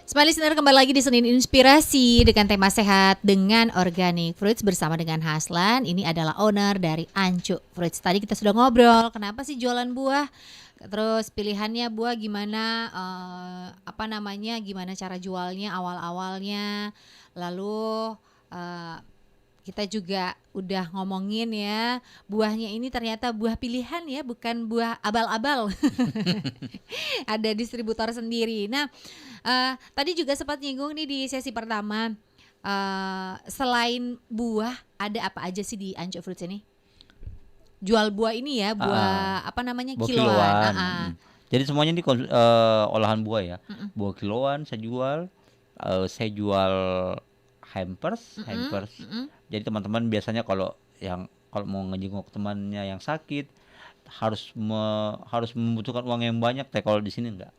Smart Listener, kembali lagi di Senin Inspirasi dengan tema sehat dengan organic fruits bersama dengan Haslan. Ini adalah owner dari Ancu Fruits. Tadi kita sudah ngobrol, kenapa sih jualan buah? Terus pilihannya buah gimana, gimana cara jualnya awal-awalnya. Lalu kita juga udah ngomongin ya, buahnya ini ternyata buah pilihan ya, bukan buah abal-abal. Ada distributor sendiri. Nah, tadi juga sempat nyinggung nih di sesi pertama, selain buah ada apa aja sih di Ancu Fruits ini? Jual buah ini ya, buah buah kiloan. Jadi semuanya ini olahan buah ya. Buah kiloan saya jual. Saya jual hampers. Jadi teman-teman biasanya kalau mau ngejenguk temannya yang sakit harus membutuhkan uang yang banyak. Kalau di sini enggak.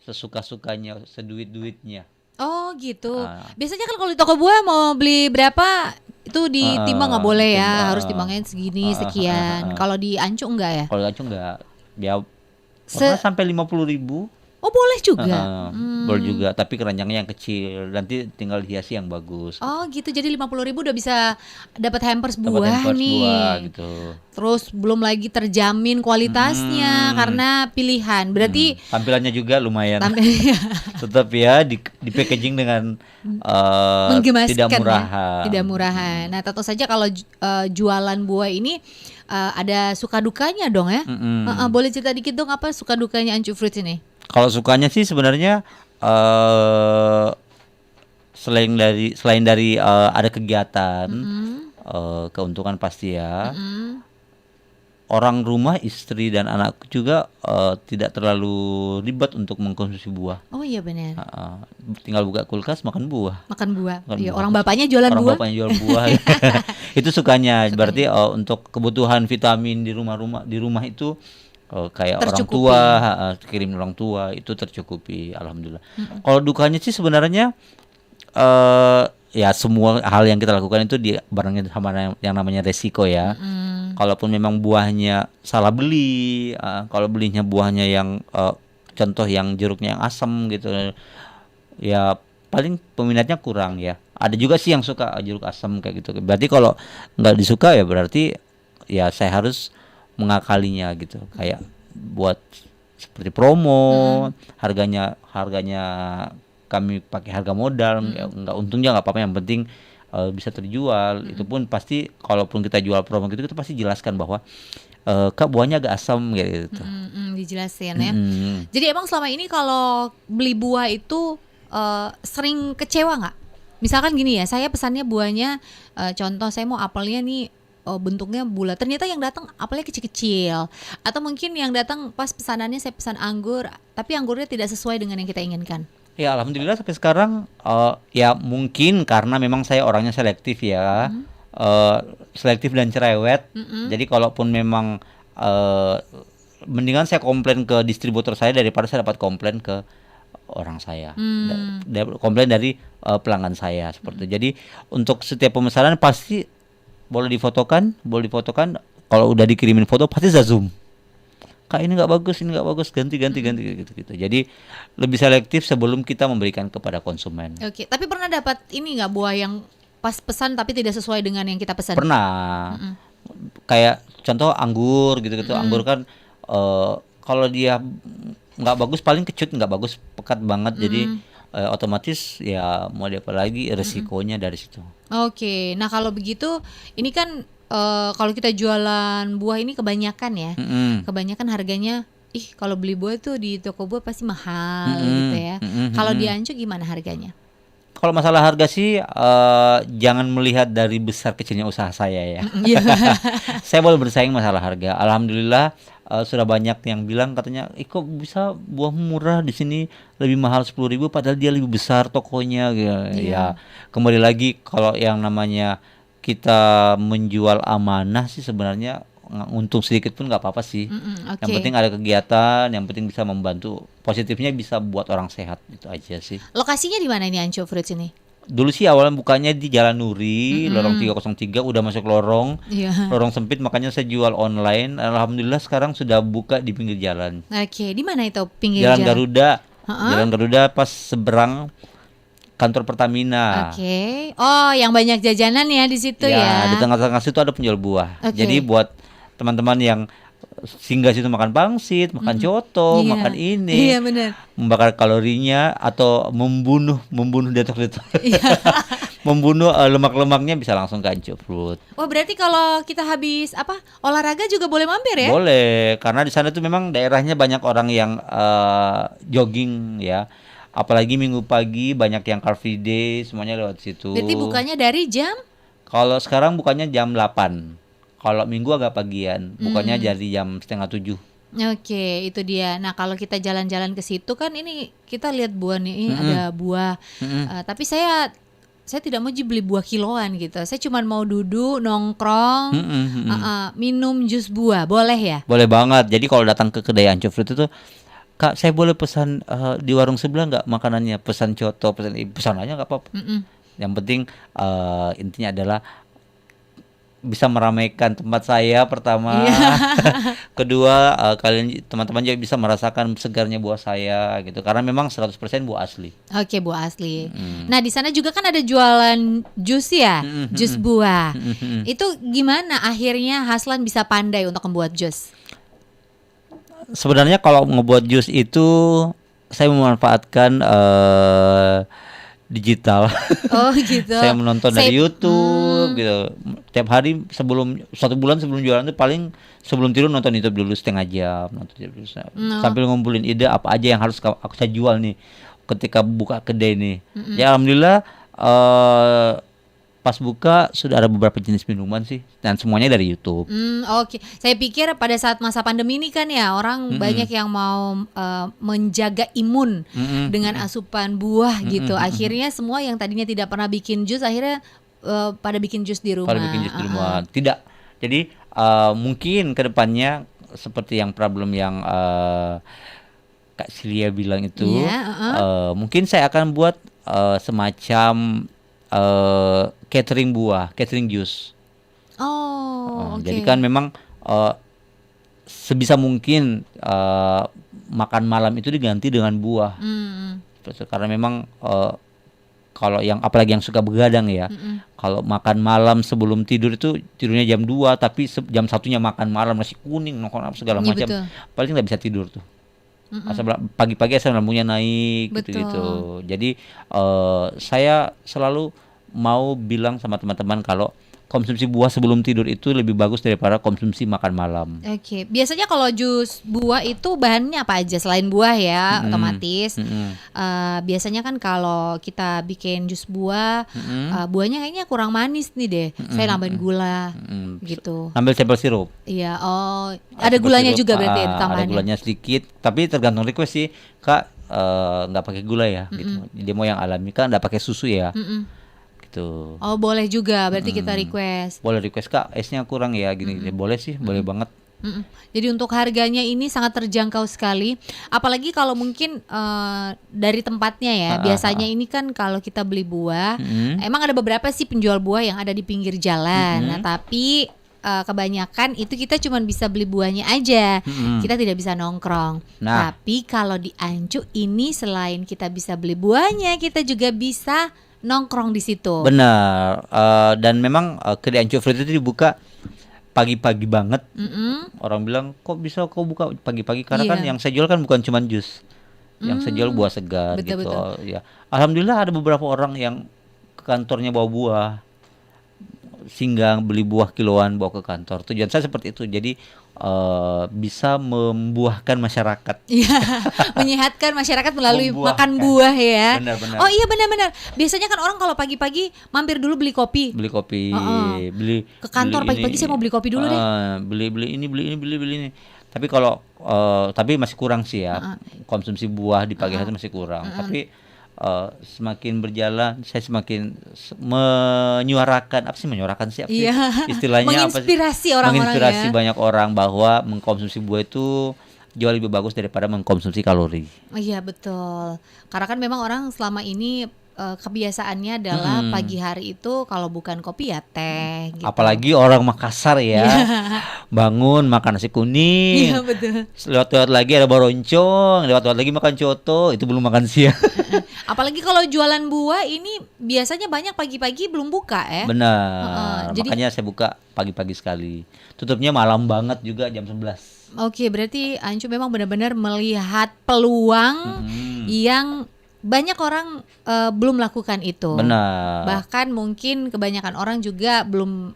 Sesuka-sukanya, seduit-duitnya. Oh gitu. Biasanya kan kalau di toko buah mau beli berapa itu ditimbang nggak boleh ya, harus timbangnya segini sekian. Kalau di Ancu enggak ya? Kalau di Ancu enggak. Ya sampai 50.000. Oh boleh juga. Boleh juga, tapi keranjangnya yang kecil. Nanti tinggal hiasi yang bagus. Oh gitu, jadi 50.000 udah bisa dapat hampers buah nih. Buah, gitu. Terus belum lagi terjamin kualitasnya karena pilihan. Berarti tampilannya juga lumayan. Tetap ya di packaging dengan tidak murahan. Ya? Tidak murahan. Nah tentu saja kalau jualan buah ini ada suka dukanya dong ya. Boleh cerita dikit dong apa suka dukanya Ancu Fruits ini? Kalau sukanya sih sebenarnya selain dari ada kegiatan, keuntungan pasti ya. Orang rumah, istri dan anakku juga tidak terlalu ribet untuk mengkonsumsi buah. Oh iya benar. Tinggal buka kulkas makan buah. Iya, orang bapaknya jualan buah. Orang bapaknya jual buah. Itu sukanya. Berarti untuk kebutuhan vitamin di rumah itu kayak tercukupi. Orang tua, kirim orang tua itu tercukupi, alhamdulillah. Kalau dukanya sih sebenarnya ya semua hal yang kita lakukan itu barangnya sama yang namanya resiko ya. Kalaupun memang buahnya salah beli, kalau belinya buahnya yang contoh yang jeruknya yang asam gitu, ya paling peminatnya kurang ya. Ada juga sih yang suka jeruk asam kayak gitu. Berarti kalau nggak disuka ya berarti ya saya harus mengakalinya gitu, kayak buat seperti promo, harganya kami pakai harga modal, ya, nggak untungnya nggak apa-apa, yang penting bisa terjual. Itu pun pasti kalaupun kita jual promo gitu kita pasti jelaskan bahwa Kak buahnya agak asam gitu. Dijelasin ya. Jadi emang selama ini kalau beli buah itu sering kecewa nggak? Misalkan gini ya, saya pesannya buahnya contoh saya mau apelnya nih bentuknya bulat, ternyata yang datang apelnya kecil-kecil, atau mungkin yang datang pas pesanannya saya pesan anggur tapi anggurnya tidak sesuai dengan yang kita inginkan. Ya alhamdulillah sampai sekarang ya mungkin karena memang saya orangnya selektif ya, selektif dan cerewet. Jadi kalaupun memang mendingan saya komplain ke distributor saya daripada saya dapat komplain ke orang saya, komplain dari pelanggan saya seperti itu. Jadi untuk setiap pemesanan pasti boleh difotokan. Kalau udah dikirimin foto pasti saya zoom. Kak ini nggak bagus, ganti gitu. Jadi lebih selektif sebelum kita memberikan kepada konsumen. Oke, tapi pernah dapat ini nggak buah yang pas pesan tapi tidak sesuai dengan yang kita pesan? Pernah. Kayak contoh anggur gitu. Anggur kan kalau dia nggak bagus paling kecut, nggak bagus pekat banget. Jadi otomatis ya mau apa lagi resikonya dari situ. Oke, nah kalau begitu ini kan kalau kita jualan buah ini kebanyakan ya, kebanyakan harganya, kalau beli buah tuh di toko buah pasti mahal gitu ya. Kalau di Ancu gimana harganya? Kalau masalah harga sih jangan melihat dari besar kecilnya usaha saya ya. Saya boleh bersaing masalah harga. Alhamdulillah sudah banyak yang bilang katanya, kok bisa buah murah di sini lebih mahal 10.000 padahal dia lebih besar tokonya gitu. Ya kembali lagi kalau yang namanya kita menjual amanah sih sebenarnya untung sedikit pun nggak apa-apa sih. Yang penting ada kegiatan, yang penting bisa membantu, positifnya bisa buat orang sehat, itu aja sih. Lokasinya di mana ini Ancu Fruits ini? Dulu sih awalnya bukanya di Jalan Nuri, lorong 303, udah masuk lorong sempit, makanya saya jual online. Alhamdulillah sekarang sudah buka di pinggir jalan. Oke, di mana itu pinggir Jalan Garuda. Jalan Garuda pas seberang kantor Pertamina. Oke. Oh, yang banyak jajanan ya di situ ya. Di tengah-tengah situ ada penjual buah. Oke. Jadi buat teman-teman yang singgah situ makan pangsit, makan coto, Iya. makan ini, Iya benar. membakar kalorinya atau membunuh detok-detok, Iya. membunuh lemak-lemaknya bisa langsung ke Ancufrut. Wah, berarti kalau kita habis olahraga juga boleh mampir ya? Boleh, karena di sana tuh memang daerahnya banyak orang yang jogging ya. Apalagi minggu pagi banyak yang car free day, semuanya lewat situ. Berarti bukanya dari jam? Kalau sekarang bukannya jam 8. Kalau minggu agak pagian, bukannya jadi jam setengah 7. Oke, itu dia. Nah, kalau kita jalan-jalan ke situ kan ini kita lihat buah nih, ini ada buah. Tapi saya tidak mau beli buah kiloan gitu. Saya cuma mau duduk nongkrong, minum jus buah, boleh ya? Boleh banget. Jadi kalau datang ke kedai Ancufrut itu, Kak, saya boleh pesan di warung sebelah nggak makanannya? Pesan coto, pesan aja nggak apa-apa. Yang penting intinya adalah bisa meramaikan tempat saya pertama. Kedua, kalian teman-teman juga bisa merasakan segarnya buah saya gitu. Karena memang 100% buah asli. Oke, buah asli. Nah, di sana juga kan ada jualan jus ya, jus buah. Itu gimana akhirnya Haslan bisa pandai untuk membuat jus? Sebenarnya kalau ngebuat jus itu saya memanfaatkan digital. Oh gitu. Saya menonton dari YouTube gitu. Tiap hari sebelum 1 bulan sebelum jualan itu paling sebelum tidur nonton YouTube dulu setengah jam, sambil ngumpulin ide apa aja yang harus aku saya jual nih ketika buka kedai nih. Ya alhamdulillah pas buka sudah ada beberapa jenis minuman sih dan semuanya dari YouTube. Oke. Saya pikir pada saat masa pandemi ini kan ya orang banyak yang mau menjaga imun dengan asupan buah gitu. Akhirnya semua yang tadinya tidak pernah bikin jus akhirnya pada bikin jus di rumah. Tidak. Jadi mungkin kedepannya seperti yang problem yang Kak Silia bilang itu, mungkin saya akan buat semacam catering buah, catering jus. Jadi kan memang sebisa mungkin makan malam itu diganti dengan buah. Karena memang kalau yang apalagi yang suka begadang ya, kalau makan malam sebelum tidur itu tidurnya jam 2 tapi jam 1-nya makan malam nasi kuning nongkrong segala macam, paling nggak bisa tidur tuh. Pagi-pagi asam lambungnya naik gitu. Jadi saya selalu mau bilang sama teman-teman kalau konsumsi buah sebelum tidur itu lebih bagus daripada konsumsi makan malam. Oke. Biasanya kalau jus buah itu bahannya apa aja selain buah ya, otomatis. Biasanya kan kalau kita bikin jus buah, buahnya kayaknya kurang manis nih deh. Saya nambahin gula gitu. Ambil sampel sirup. Iya, ada gulanya sirup, juga berarti Ada tambahannya. gulanya sedikit, tapi tergantung request sih. Kak, nggak pakai gula ya gitu. Dia mau yang alami, kan nggak pakai susu ya. Gitu. Oh, boleh juga berarti kita request. Boleh request, Kak, esnya kurang ya gini. Boleh sih, boleh banget. Jadi untuk harganya ini sangat terjangkau sekali. Apalagi kalau mungkin dari tempatnya ya. Biasanya ini kan kalau kita beli buah, emang ada beberapa sih penjual buah yang ada di pinggir jalan. Nah, tapi kebanyakan itu kita cuma bisa beli buahnya aja. Kita tidak bisa nongkrong. Tapi kalau di Ancu ini selain kita bisa beli buahnya, kita juga bisa nongkrong di situ. Benar. Dan memang kedai Ancufrut itu dibuka pagi-pagi banget. Orang bilang kok bisa kau buka pagi-pagi karena kan yang saya jual kan bukan cuma jus. Yang saya jual buah segar gitu. Ya. Alhamdulillah ada beberapa orang yang ke kantornya bawa buah. Singgang beli buah kiloan bawa ke kantor. Tujuan saya seperti itu. Jadi bisa membuahkan masyarakat. Iya, menyehatkan masyarakat melalui makan buah ya. Benar-benar. Oh iya benar-benar. Biasanya kan orang kalau pagi-pagi mampir dulu beli kopi. Beli ke kantor pagi-pagi saya mau beli kopi dulu deh. Beli ini. Tapi kalau tapi masih kurang sih ya. Konsumsi buah di pagi hari masih kurang. Tapi semakin berjalan saya semakin menyuarakan istilahnya menginspirasi orang-orang menginspirasi banyak orang bahwa mengkonsumsi buah itu jauh lebih bagus daripada mengkonsumsi kalori. Iya betul, karena kan memang orang selama ini kebiasaannya adalah pagi hari itu kalau bukan kopi ya teh gitu. Apalagi orang Makassar ya, bangun makan nasi kuning, Iya betul. lewat-lewat lagi ada baroncong, lewat-lewat lagi makan coto, itu belum makan siang. Apalagi kalau jualan buah ini biasanya banyak pagi-pagi belum buka ya. Benar, jadi- makanya saya buka pagi-pagi sekali. Tutupnya malam banget juga jam 11. Oke, berarti Ancu memang benar-benar melihat peluang yang banyak orang belum lakukan itu. Benar. Bahkan mungkin kebanyakan orang juga belum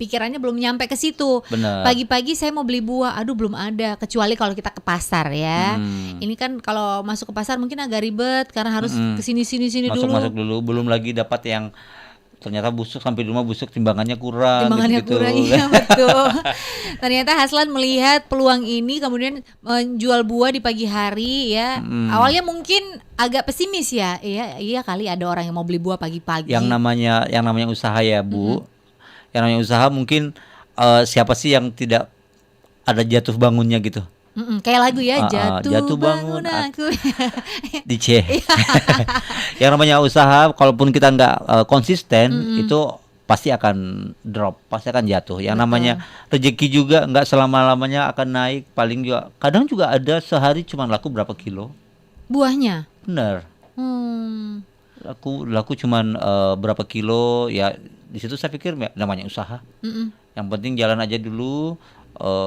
pikirannya belum nyampe ke situ. Benar. Pagi-pagi saya mau beli buah, aduh belum ada. Kecuali kalau kita ke pasar ya. Ini kan kalau masuk ke pasar mungkin agak ribet karena harus ke sini dulu. Masuk dulu, belum lagi dapat yang ternyata busuk, sampai di rumah busuk, timbangannya kurang. Timbangannya gitu-gitu. kurang, iya betul. Ternyata Haslan melihat peluang ini kemudian menjual buah di pagi hari ya. Awalnya mungkin agak pesimis ya. Iya kali ada orang yang mau beli buah pagi-pagi. Yang namanya usaha ya Bu. Yang namanya usaha mungkin siapa sih yang tidak ada jatuh bangunnya gitu. Kayak lagu ya, jatuh bangun aku. di C. Yang namanya usaha, kalaupun kita nggak konsisten, itu pasti akan drop, pasti akan jatuh. Yang namanya rezeki juga nggak selama-lamanya akan naik, paling juga kadang juga ada sehari cuma laku berapa kilo. Buahnya. Bener. Hmm. Laku cuman berapa kilo ya. Di situ saya pikir namanya usaha. Yang penting jalan aja dulu,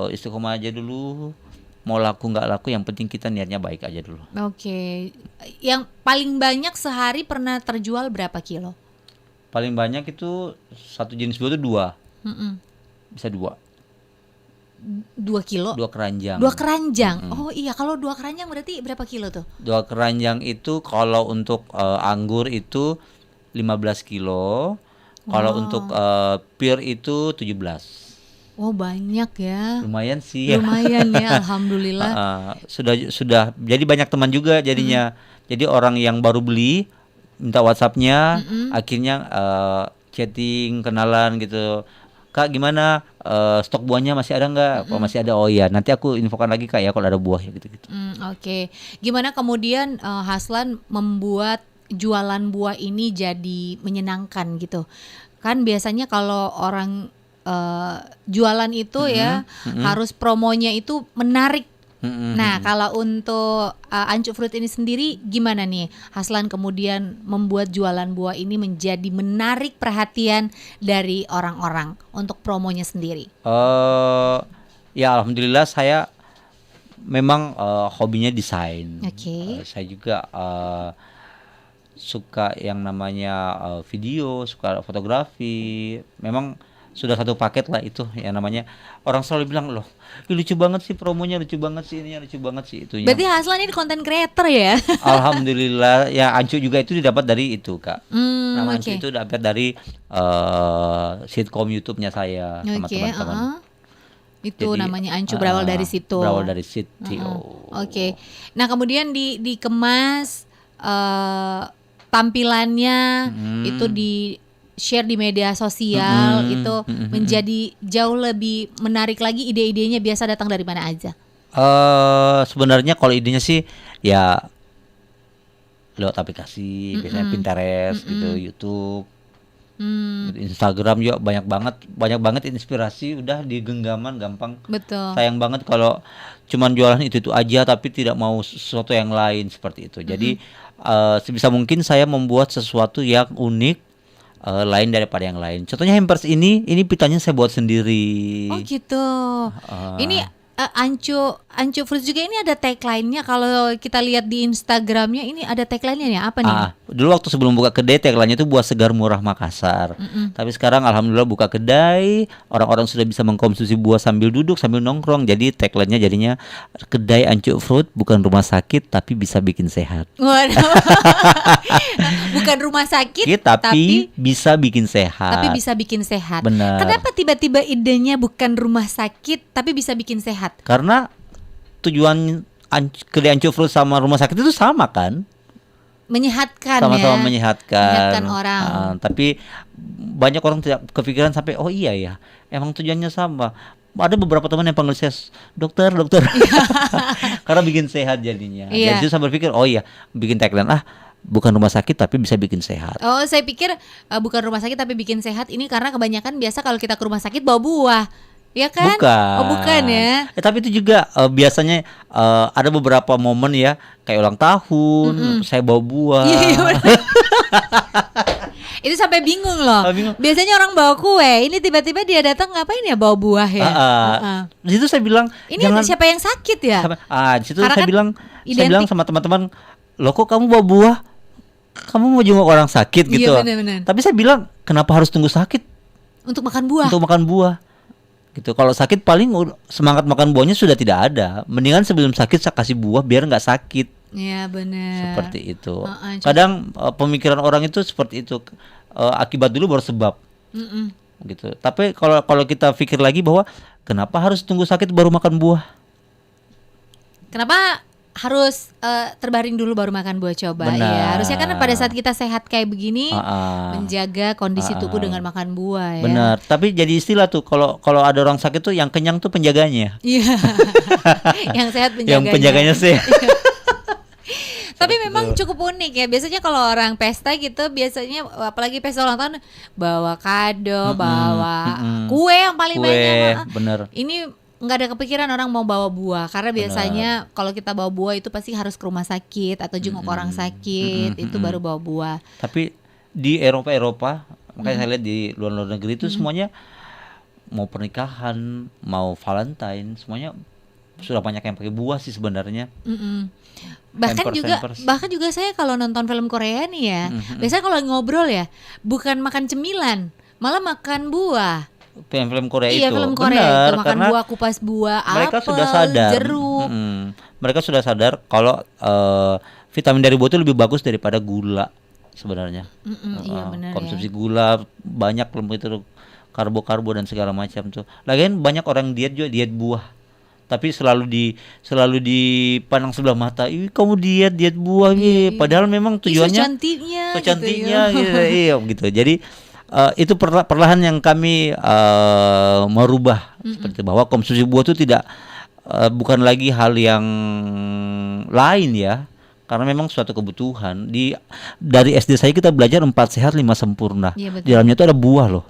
istiqomah aja dulu. Mau laku nggak laku, yang penting kita niatnya baik aja dulu. Oke. Yang paling banyak sehari pernah terjual berapa kilo? Paling banyak itu satu jenis buah itu 2. Bisa 2. 2 kilo? 2 keranjang. 2 keranjang. Oh iya, kalau 2 keranjang berarti berapa kilo tuh? 2 keranjang itu kalau untuk anggur itu 15 kilo. Kalau untuk pir itu 17. Oh banyak ya. Lumayan sih. Lumayan ya, alhamdulillah. Sudah jadi banyak teman juga jadinya. Jadi orang yang baru beli minta WhatsApp-nya, akhirnya chatting, kenalan gitu. Kak gimana, stok buahnya masih ada nggak? Kalau masih ada, oh iya nanti aku infokan lagi Kak ya kalau ada buah ya gitu-gitu. Oke. Gimana kemudian Haslan membuat jualan buah ini jadi menyenangkan gitu? Kan biasanya kalau orang jualan itu ya harus promonya itu menarik. Nah kalau untuk Ancu Fruit ini sendiri gimana nih Haslan kemudian membuat jualan buah ini menjadi menarik perhatian dari orang-orang untuk promonya sendiri? Ya alhamdulillah saya memang hobinya desain. Saya juga suka yang namanya video, suka fotografi. Memang sudah satu paket lah itu yang namanya. Orang selalu bilang loh, lucu banget sih promonya, lucu banget sih ininya, lucu banget sih itunya. Berarti Haslan ini content creator ya? Alhamdulillah ya, Ancu juga itu didapat dari itu Kak. Nama Ancu itu dapat dari sitkom YouTube-nya saya sama teman-teman. Itu jadi, namanya Ancu berawal dari situ. Berawal dari situ. Oke. Nah kemudian dikemas tampilannya itu di share di media sosial itu menjadi jauh lebih menarik lagi. Ide-idenya biasa datang dari mana aja? Sebenarnya kalau idenya sih ya lewat aplikasi, biasanya Pinterest gitu, YouTube, Instagram juga banyak banget inspirasi udah di genggaman gampang. Betul. Sayang banget kalau cuman jualan itu aja tapi tidak mau sesuatu yang lain seperti itu. Jadi sebisa mungkin saya membuat sesuatu yang unik. Lain daripada yang lain. Contohnya hampers ini pitanya saya buat sendiri. Oh gitu. Ini Ancu Fruit juga ini ada tagline-nya. Kalau kita lihat di Instagramnya ini ada tagline-nya ya, apa nih? Dulu waktu sebelum buka kedai tagline-nya itu buah segar murah Makassar. Tapi sekarang alhamdulillah buka kedai, orang-orang sudah bisa mengkonsumsi buah sambil duduk, sambil nongkrong. Jadi tagline-nya jadinya kedai Ancu Fruit bukan rumah sakit tapi bisa bikin sehat. Waduh. Bukan rumah sakit tapi bisa bikin sehat. Tapi bisa bikin sehat. Benar. Kenapa tiba-tiba idenya bukan rumah sakit tapi bisa bikin sehat? Karena tujuan kedai Ancu Fruit sama rumah sakit itu sama kan? Menyehatkan. Sama-sama menyehatkan orang. Tapi banyak orang tidak kepikiran sampai oh iya ya, emang tujuannya sama. Ada beberapa teman yang panggil saya dokter karena bikin sehat jadinya. Jadi saya berpikir oh iya bikin tagline bukan rumah sakit tapi bisa bikin sehat. Oh, saya pikir bukan rumah sakit tapi bikin sehat. Ini karena kebanyakan biasa kalau kita ke rumah sakit bawa buah, ya kan? Bukan. Oh, bukan ya. Tapi itu juga biasanya ada beberapa momen ya, kayak ulang tahun, saya bawa buah. Iya, iya, bener. Itu sampai bingung loh. Bingung. Biasanya orang bawa kue, ini tiba-tiba dia datang ngapain ya bawa buah ya? Di situ saya bilang, Ini siapa yang sakit ya? di situ Karena saya kan bilang, identik. sama teman-teman, loh kok kamu bawa buah? Kamu mau jenguk orang sakit gitu. Iya, benar-benar. Tapi saya bilang, kenapa harus tunggu sakit Untuk makan buah. untuk makan buah? Gitu. Kalau sakit paling semangat makan buahnya sudah tidak ada. Mendingan sebelum sakit saya kasih buah biar nggak sakit. Iya, benar. Seperti itu. Kadang pemikiran orang itu seperti itu. Akibat dulu baru sebab. Gitu. Tapi kalau kita pikir lagi bahwa kenapa harus tunggu sakit baru makan buah? Kenapa harus terbaring dulu baru makan buah, coba? Benar. Ya, harusnya kan pada saat kita sehat kayak begini menjaga kondisi tubuh dengan makan buah ya. Benar. Tapi jadi istilah tuh kalau ada orang sakit tuh yang kenyang tuh penjaganya. Iya. Yang sehat penjaganya. Yang penjaganya sehat. Tapi memang cukup unik ya. Biasanya kalau orang pesta gitu, biasanya apalagi pesta ulang tahun bawa kado, bawa kue yang paling banyak. Bener. Ini nggak ada kepikiran orang mau bawa buah, karena biasanya kalau kita bawa buah itu pasti harus ke rumah sakit atau jenguk orang sakit, itu baru bawa buah. Tapi di Eropa, makanya saya lihat di luar negeri itu semuanya mau pernikahan, mau Valentine, semuanya sudah banyak yang pakai buah sih sebenarnya. Bahkan juga saya kalau nonton film Korea nih ya, biasanya kalau ngobrol ya bukan makan cemilan, malah makan buah. Film Korea Iya, itu. film Korea Benar, itu makan karena buah, kupas buah, mereka apel, sudah sadar. jeruk. Mereka sudah sadar kalau vitamin dari buah itu lebih bagus daripada gula sebenarnya. Iya, benar Konsumsi ya. gula banyak lemak itu, karbo dan segala macam tuh. Lagian banyak orang diet juga diet buah. Tapi selalu dipandang sebelah mata. Ih, kamu diet buah gitu. Padahal memang tujuannya so cantiknya gitu ya. iya gitu. Jadi itu perlahan yang kami merubah seperti bahwa konsumsi buah itu tidak bukan lagi hal yang lain ya, karena memang suatu kebutuhan. Dari SD saya kita belajar 4 sehat 5 sempurna. Iya, betul. Di dalamnya itu ada buah loh.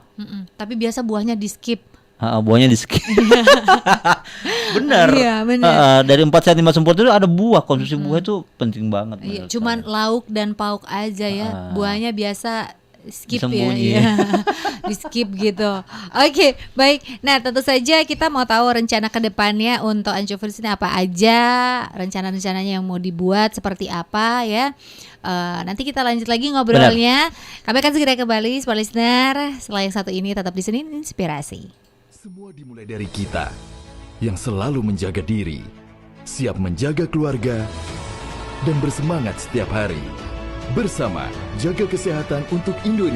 Tapi biasa buahnya di skip. Buahnya di skip. Benar. Iya, benar. Dari 4 sehat 5 sempurna itu ada buah. Konsumsi buah itu penting banget. Iya, menurut cuman saya. lauk dan pauk aja ya. Buahnya biasa skip Disembunyi. ya. Di skip gitu. Oke, baik. Nah, tentu saja kita mau tahu rencana ke depannya untuk Anjofris ini apa aja, rencana-rencananya yang mau dibuat seperti apa ya. Nanti kita lanjut lagi ngobrolnya. Kami akan segera kembali, smart listener. Setelah yang satu ini tetap di sini Inspirasi. Semua dimulai dari kita yang selalu menjaga diri, siap menjaga keluarga, dan bersemangat setiap hari. Bersama jaga kesehatan untuk Indonesia.